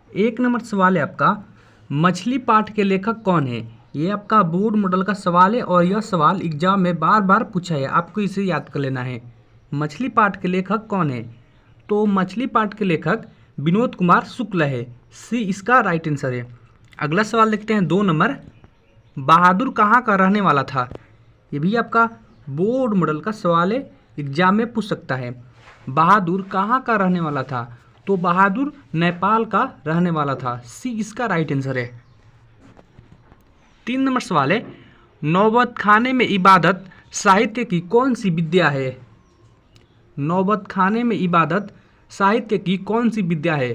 एक नंबर सवाल है आपका, मछली पाठ के लेखक कौन है। ये आपका बोर्ड मॉडल का सवाल है और यह सवाल एग्जाम में बार बार पूछा है, आपको इसे याद कर लेना है। मछली पाठ के लेखक कौन है। तो मछली पाठ के लेखक विनोद कुमार शुक्ल है, सी इसका राइट आंसर है। अगला सवाल देखते हैं 2 नंबर, बहादुर कहाँ का रहने वाला था। ये भी आपका बोर्ड मॉडल का सवाल है, एग्जाम में पूछ सकता है। बहादुर कहाँ का रहने वाला था। तो बहादुर नेपाल का रहने वाला था, सी इसका राइट आंसर है। 3 नंबर सवाल है, नौबत खाने में इबादत साहित्य की कौन सी विद्या है। नौबत खाने में इबादत साहित्य की कौन सी विद्या है।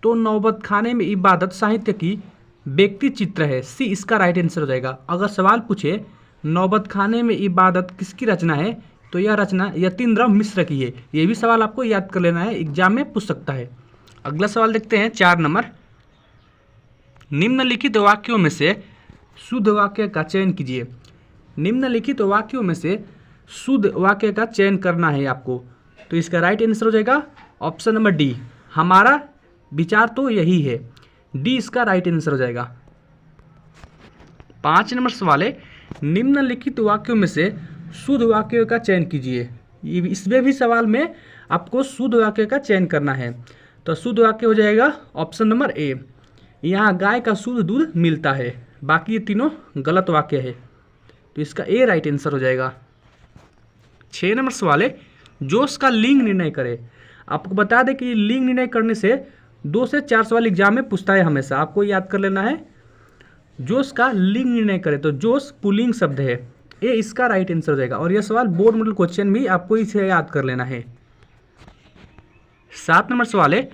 तो नौबत खाने में इबादत साहित्य की व्यक्ति चित्र है, सी इसका राइट आंसर हो जाएगा। अगर सवाल पूछे नौबत खाने में इबादत किसकी रचना है, तो यह रचना यतीन्द्र मिश्र की है। ये भी सवाल आपको याद कर लेना है, एग्जाम में पूछ सकता है। अगला सवाल देखते हैं 4 नंबर, निम्नलिखित वाक्यों में से शुद्ध वाक्य का चयन कीजिए। निम्नलिखित वाक्यों में से शुद्ध वाक्य का चयन करना है आपको। तो इसका राइट आंसर हो जाएगा ऑप्शन नंबर डी, हमारा विचार तो यही है, डी इसका राइट आंसर हो जाएगा। 5 नंबर सवाल है, निम्नलिखित वाक्यों में से शुद्ध वाक्य का चयन कीजिए। इसमें भी सवाल में आपको शुद्ध वाक्य का चयन करना है। तो शुद्ध वाक्य हो जाएगा ऑप्शन नंबर ए, यहाँ गाय का शुद्ध दूध मिलता है। बाकी ये तीनों गलत वाक्य है, तो इसका ए राइट आंसर हो जाएगा। 6 नंबर सवाल है, जोश का लिंग निर्णय करें। आपको बता दें कि लिंग निर्णय करने से 2 से 4 सवाल एग्जाम में पूछता है, हमेशा आपको याद कर लेना है। जोश का लिंग निर्णय करें, तो जोश पुल्लिंग शब्द है, ए इसका राइट आंसर हो जाएगा। और यह सवाल बोर्ड मॉडल क्वेश्चन भी आपको इसे याद कर लेना है। 7 नंबर सवाल है,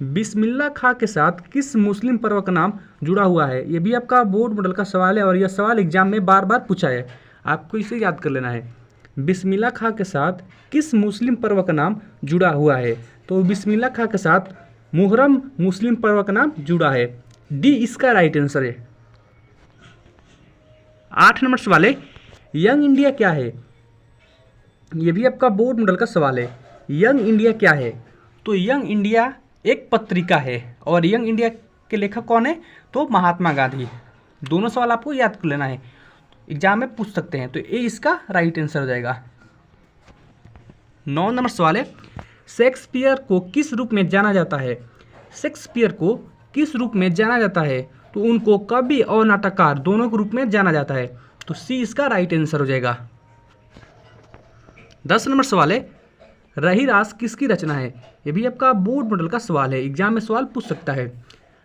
बिस्मिल्लाह खां के साथ किस मुस्लिम पर्व का नाम जुड़ा हुआ है। यह भी आपका बोर्ड मॉडल का सवाल है और यह सवाल एग्जाम में बार बार पूछा है, आपको इसे याद कर लेना है। बिस्मिल्लाह खां के साथ किस मुस्लिम पर्व का नाम जुड़ा हुआ है। तो बिस्मिल्लाह खां के साथ मुहर्रम मुस्लिम पर्व का नाम जुड़ा है, डी इसका राइट आंसर है। 8 नंबर सवाल है, यंग इंडिया क्या है। यह भी आपका बोर्ड मॉडल का सवाल है, यंग इंडिया क्या है। तो यंग इंडिया एक पत्रिका है और यंग इंडिया के लेखक कौन है, तो महात्मा गांधी। दोनों सवाल आपको याद कर लेना है, एग्जाम में पूछ सकते हैं, तो ए इसका राइट आंसर हो जाएगा। 9 नंबर सवाल है, शेक्सपियर को किस रूप में जाना जाता है। शेक्सपियर को किस रूप में जाना जाता है। तो उनको कवि और नाटककार दोनों के रूप में जाना जाता है, तो सी इसका राइट आंसर हो जाएगा। 10 नंबर सवाल है, रहीरास किसकी रचना है। यह भी आपका बोर्ड मॉडल का सवाल है, एग्जाम में सवाल पूछ सकता है।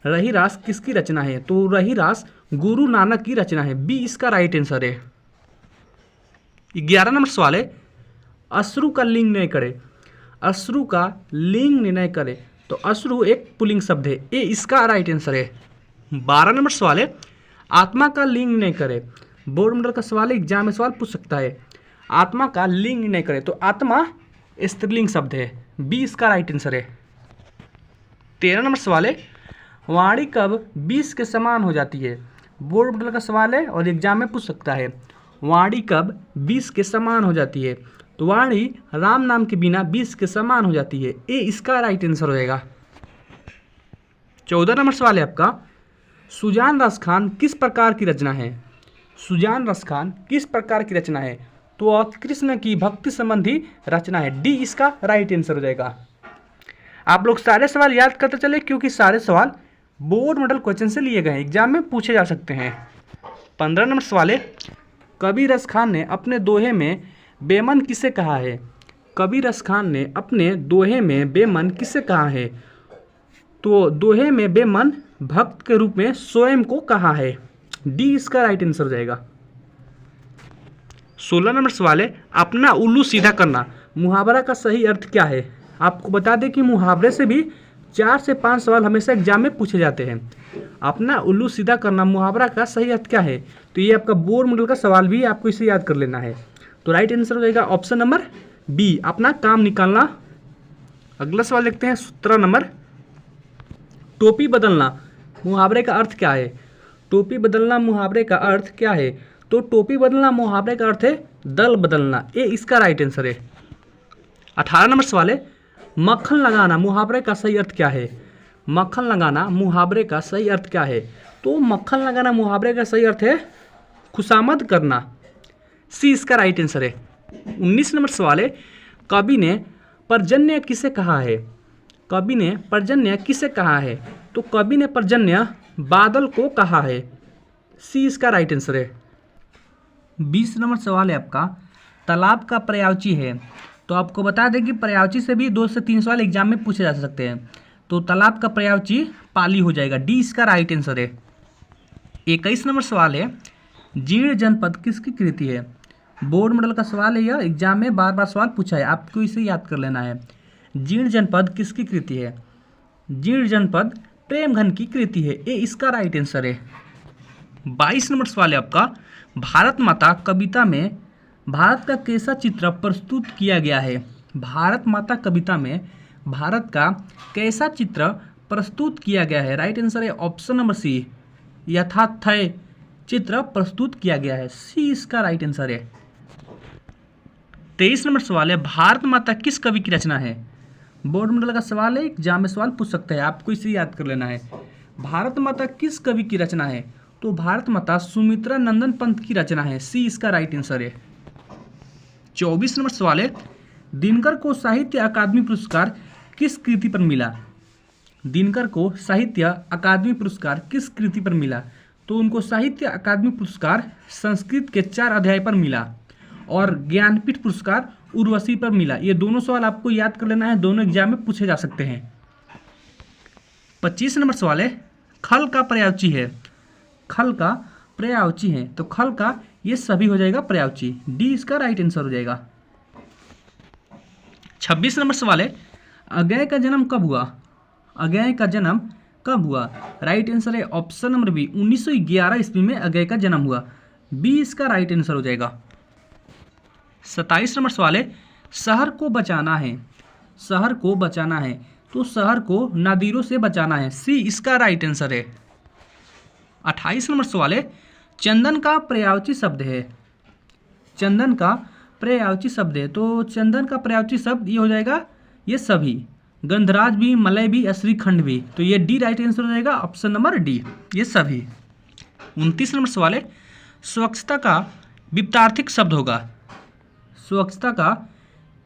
रहीरास किसकी रचना है। तो रहीरास गुरु नानक की रचना है, बी इसका राइट आंसर है। 11 नंबर सवाल है, अश्रु का लिंग निर्णय करें। अश्रु का लिंग निर्णय करें, तो अश्रु एक पुल्लिंग शब्द है, ए इसका राइट आंसर है। 12 नंबर सवाल है, आत्मा का लिंग निर्णय करें। बोर्ड मॉडल का सवाल है, एग्जाम में सवाल पूछ सकता है। आत्मा का लिंग निर्णय करें, तो आत्मा स्त्रीलिंग शब्द है, बी इसका राइट आंसर है। 13 नंबर सवाल है, वाणी कब 20 के समान हो जाती है। बोर्ड मॉडल का सवाल है और एग्जाम में पूछ सकता है, वाणी कब 20 के समान हो जाती है। तो वाणी राम नाम के बिना 20 के समान हो जाती है, ए इसका राइट आंसर हो जाएगा। 14 नंबर सवाल है आपका, सुजान रस खान किस प्रकार की रचना है। सुजान रस खान किस प्रकार की रचना है। तो कृष्ण की भक्ति संबंधी रचना है, डी इसका राइट आंसर हो जाएगा। आप लोग सारे सवाल याद करते चले, क्योंकि सारे सवाल बोर्ड मॉडल क्वेश्चन से लिए गए हैं, एग्जाम में पूछे जा सकते हैं। 15 नंबर सवाल है, कबीर रस खान ने अपने दोहे में बेमन किसे कहा है। कबीर रस खान ने अपने दोहे में बेमन किसे कहा है। तो दोहे में बेमन भक्त के रूप में स्वयं को कहा है, डी इसका राइट आंसर हो जाएगा। 16 नंबर सवाल है, अपना उल्लू सीधा करना मुहावरा का सही अर्थ क्या है। आपको बता दें कि मुहावरे से भी 4 से 5 सवाल हमेशा एग्जाम में पूछे जाते हैं। अपना उल्लू सीधा करना मुहावरा का सही अर्थ क्या है। तो ये आपका बोर्ड मॉडल का सवाल भी, आपको इसे याद कर लेना है। तो राइट आंसर हो जाएगा ऑप्शन नंबर बी, अपना काम निकालना। अगला सवाल देखते हैं 17 नंबर, टोपी बदलना मुहावरे का अर्थ क्या है। टोपी बदलना मुहावरे का अर्थ क्या है। तो टोपी बदलना मुहावरे का अर्थ है दल बदलना, ए इसका राइट आंसर है। 18 नंबर सवाल है, मक्खन लगाना मुहावरे का सही अर्थ क्या है। मक्खन लगाना मुहावरे का सही अर्थ क्या है? तो मक्खन लगाना मुहावरे का सही अर्थ है खुशामद करना। सी इसका राइट आंसर है। 19 नंबर सवाल है, कवि ने पर्जन्य किसे कहा है? कवि ने पर्जन्य किसे कहा है? तो कवि ने पर्जन्य बादल को कहा है। सी इसका राइट आंसर है। 20 नंबर सवाल है आपका, तालाब का पर्यायवाची है। तो आपको बता दें कि पर्यायवाची से भी 2 से 3 सवाल एग्जाम में पूछे जा सकते हैं। तो तालाब का पर्यायवाची पाली हो जाएगा। डी इसका राइट आंसर है। 21 नंबर सवाल है, जीर्ण जनपद किसकी कृति है? बोर्ड मॉडल का सवाल है, यह एग्जाम में बार बार सवाल पूछा है, आपको इसे याद कर लेना है। जीर्ण जनपद किसकी कृति है? जीर्ण जनपद प्रेमघन की कृति है। ए इसका राइट आंसर है। 22 नंबर सवाल है आपका, भारत माता कविता में भारत का कैसा चित्र प्रस्तुत किया गया है? भारत माता कविता में भारत का कैसा चित्र प्रस्तुत किया गया है? राइट आंसर है ऑप्शन नंबर सी, यथार्थय चित्र प्रस्तुत किया गया है। सी इसका राइट आंसर है। 23 नंबर सवाल है, भारत माता किस कवि की रचना है? बोर्ड मॉडल का सवाल है, एग्जाम में सवाल पूछ सकता है, आपको इसे याद कर लेना है। भारत माता किस कवि की रचना है? तो भारत माता सुमित्रा नंदन पंत की रचना है। सी इसका राइट आंसर है। 24 नंबर सवाल है, दिनकर को साहित्य अकादमी पुरस्कार किस कृति पर मिला? दिनकर को साहित्य अकादमी पुरस्कार किस कृति पर मिला? तो उनको साहित्य अकादमी पुरस्कार संस्कृत के 4 अध्याय पर मिला और ज्ञानपीठ पुरस्कार उर्वशी पर मिला। ये दोनों सवाल आपको याद कर लेना है, दोनों एग्जाम में पूछे जा सकते हैं। 25 नंबर सवाल है, खल का पर्यायवाची है। खल का पर्यायवाची है, तो खल का ये सभी हो जाएगा पर्यायवाची। डी इसका राइट आंसर हो जाएगा। 26 नंबर सवाल है, अज्ञेय का जन्म कब हुआ? अज्ञेय का जन्म कब हुआ? राइट आंसर है ऑप्शन नंबर बी, 1911 ईस्वी में अज्ञेय का जन्म हुआ। बी इसका राइट आंसर हो जाएगा। 27 नंबर सवाल है, शहर को बचाना है। शहर को बचाना है, तो शहर को नादिरों से बचाना है। सी इसका राइट आंसर है। 28 नंबर सवाल है, चंदन का पर्यायवाची शब्द है। चंदन का पर्यायवाची शब्द है, तो चंदन का पर्यायवाची शब्द ये हो जाएगा ये सभी, गंधराज भी, मलय भी, श्रीखंड भी। तो ये डी राइट आंसर हो जाएगा, ऑप्शन नंबर डी, ये सभी। 29 नंबर सवाल है, स्वच्छता का विपरीतार्थिक शब्द होगा। स्वच्छता का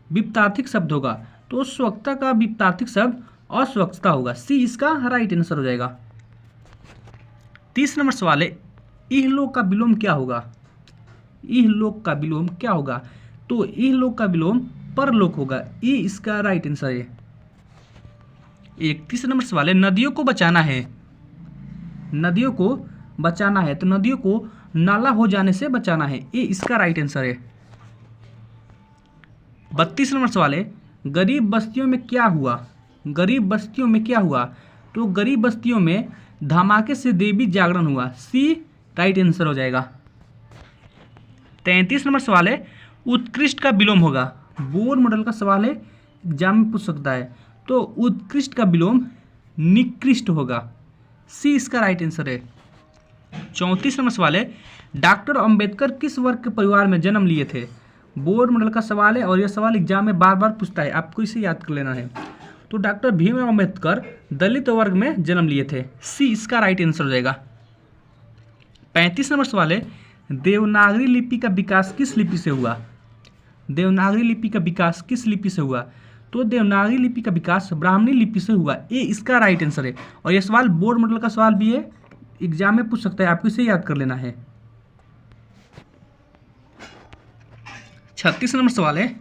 विपरीतार्थिक शब्द होगा, तो स्वच्छता का विपरीतार्थिक शब्द अस्वच्छता होगा। सी इसका राइट आंसर हो जाएगा। 30 नंबर सवाल है, इहलोक का विलोम क्या होगा? इहलोक का विलोम क्या होगा? तो इहलोक का विलोम परलोक होगा। ई इसका राइट आंसर है। 31 नंबर सवाल है, नदियों को बचाना है। नदियों को बचाना है, तो नदियों को नाला हो जाने से बचाना है। ए इसका राइट आंसर है। 32 नंबर सवाल है, गरीब बस्तियों में क्या हुआ? गरीब बस्तियों में क्या हुआ? तो गरीब बस्तियों में धमाके से देवी जागरण हुआ। सी राइट आंसर हो जाएगा। 33 नंबर सवाल है, उत्कृष्ट का विलोम होगा। बोर्ड मॉडल का सवाल है, एग्जाम में पूछ सकता है, तो उत्कृष्ट का विलोम निकृष्ट होगा। सी इसका राइट आंसर है। 34 नंबर सवाल है, डॉक्टर अंबेडकर किस वर्ग के परिवार में जन्म लिए थे? बोर्ड मॉडल का सवाल है और यह सवाल एग्जाम में बार बार पूछता है, आपको इसे याद कर लेना है। तो डॉक्टर भीमराव अंबेडकर दलित वर्ग में जन्म लिए थे। सी इसका राइट आंसर हो जाएगा। 35 नंबर सवाल है, देवनागरी लिपि का विकास किस लिपि से हुआ? देवनागरी लिपि का विकास किस लिपि से हुआ? तो देवनागरी लिपि का विकास ब्राह्मणी लिपि से हुआ। ए इसका राइट आंसर है। और यह सवाल बोर्ड मॉडल का सवाल भी है, एग्जाम में पूछ सकता है, आपको इसे याद कर लेना है। 36 नंबर सवाल है,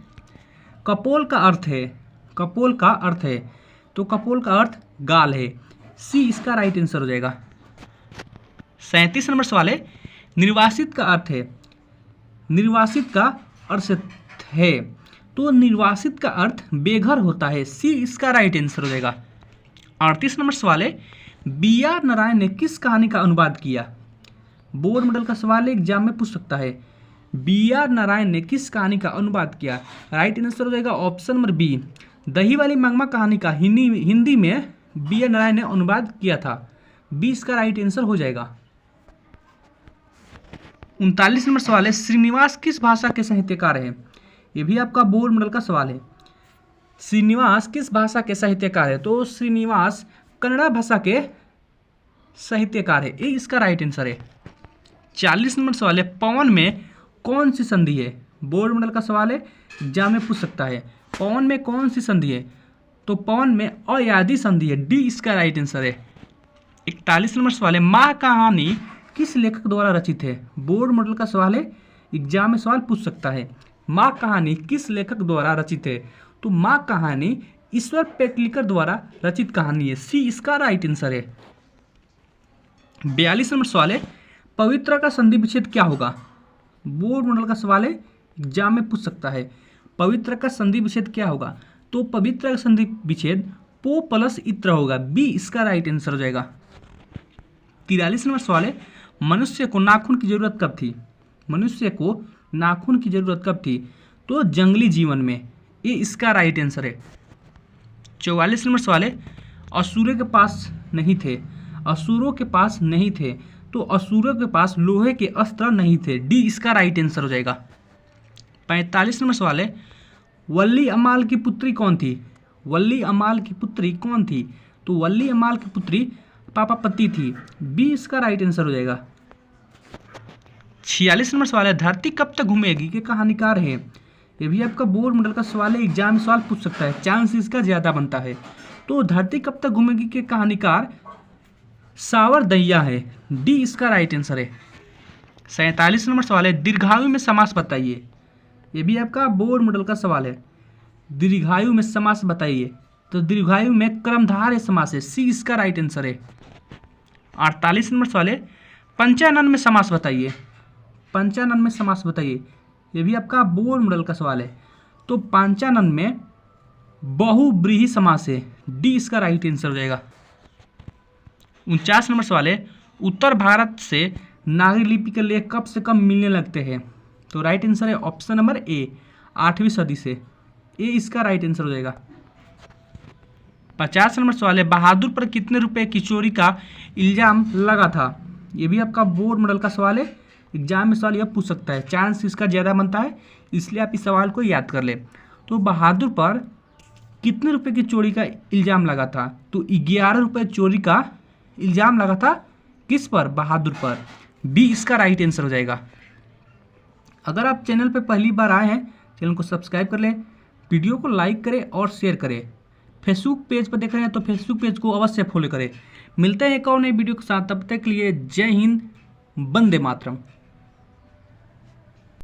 कपोल का अर्थ है। कपोल का अर्थ है, तो कपोल का अर्थ गाल है। सी इसका राइट आंसर हो जाएगा। 37 नंबर सवाल है, निर्वासित का अर्थ है। निर्वासित का अर्थ है, तो निर्वासित का अर्थ बेघर होता है। सी इसका राइट आंसर हो जाएगा। 38 नंबर सवाल है, बी आर नारायण ने किस कहानी का अनुवाद किया? बोर्ड मॉडल का सवाल है, एग्जाम में पूछ सकता है। बी आर नारायण ने किस कहानी का अनुवाद किया? राइट आंसर हो जाएगा ऑप्शन नंबर बी, दही वाली मंगमा कहानी का हिंदी में बी आर नारायण ने अनुवाद किया था। बी इसका राइट आंसर हो जाएगा। 39 नंबर सवाल है, श्रीनिवास किस भाषा के साहित्यकार हैं? ये भी आपका बोर्ड मॉडल का सवाल है। श्रीनिवास किस भाषा के साहित्यकार है? तो श्रीनिवास कन्नड़ा भाषा के साहित्यकार है। ये इसका राइट आंसर है। 40 नंबर सवाल है, पवन में कौन सी संधि है? बोर्ड मॉडल का सवाल है, एग्जाम में पूछ सकता है। पवन में कौन सी संधि है? तो पवन में अयादी संधि है, डी इसका राइट आंसर है। 41 नंबर सवाल है, माँ कहानी किस लेखक द्वारा रचित है? बोर्ड मॉडल का सवाल है, एग्जाम में सवाल पूछ सकता है। माँ कहानी किस लेखक द्वारा रचित है? तो माँ कहानी ईश्वर पेटलिकर द्वारा रचित कहानी है, सी इसका राइट आंसर है। 42 नंबर सवाल है, पवित्र का संधि विच्छेद क्या होगा? बोर्ड मॉडल का सवाल है, एग्जाम में पूछ सकता है। पवित्र का संधि विच्छेद क्या होगा? तो पवित्र का संधि विच्छेद पो प्लस इत्र होगा, बी इसका राइट आंसर हो जाएगा। 43 नंबर सवाल है, मनुष्य को नाखून की जरूरत कब थी? मनुष्य को नाखून की जरूरत कब थी? तो जंगली जीवन में, ये इसका राइट आंसर है। 44 नंबर सवाल है, असुरों के पास नहीं थे, असुरों के पास नहीं थे, तो असुरों के पास लोहे के अस्त्र नहीं थे, डी इसका राइट आंसर हो जाएगा। 45 नंबर सवाल है, वल्ली अमाल की पुत्री कौन थी? वल्ली अमाल की पुत्री कौन थी? तो वल्ली अमाल की पुत्री पापापति थी, बी इसका राइट आंसर हो जाएगा। 46 नंबर सवाल है, धरती कब तक घूमेगी के कहानीकार है? ये भी आपका बोर्ड मॉडल का सवाल है, एग्जाम में सवाल पूछ सकता है, चांस इसका ज़्यादा बनता है। तो धरती कब तक घूमेगी के कहानीकार सावर दैया है, डी इसका राइट आंसर है। 47 नंबर सवाल है, दीर्घायु में समास बताइए। ये भी आपका बोर्ड मॉडल का सवाल है, दीर्घायु में समास बताइए। तो दीर्घायु में कर्मधारय समास है, सी इसका राइट आंसर है। 48 नंबर सवाल है, पंचानन में समास बताइए। पंचानन में समास बताइए, ये भी आपका बोर्ड मॉडल का सवाल है। तो पंचानन में बहुव्रीहि समास है, डी इसका राइट आंसर हो जाएगा। 49 नंबर सवाल है, उत्तर भारत से नागरी लिपि के लेख कब से कब मिलने लगते हैं? तो राइट आंसर है ऑप्शन नंबर ए, 8वीं सदी से, ए इसका राइट आंसर हो जाएगा। 50 नंबर सवाल है, बहादुर पर कितने रुपए की चोरी का इल्जाम लगा था? ये भी आपका बोर्ड मॉडल का सवाल है, एग्जाम में सवाल यह पूछ सकता है, चांस इसका ज़्यादा बनता है, इसलिए आप इस सवाल को याद कर ले। तो बहादुर पर कितने रुपए की चोरी का इल्ज़ाम लगा था? तो 11 रुपये चोरी का इल्ज़ाम लगा था, किस पर? बहादुर पर, बी इसका राइट आंसर हो जाएगा। अगर आप चैनल पर पहली बार आए हैं, चैनल को सब्सक्राइब कर लें, वीडियो को लाइक करें और शेयर करें। फेसबुक पेज पर देख रहे हैं तो फेसबुक पेज को अवश्य फॉलो करें। मिलते हैं एक और नई वीडियो के साथ, तब तक के लिए जय हिंद, वंदे मातरम।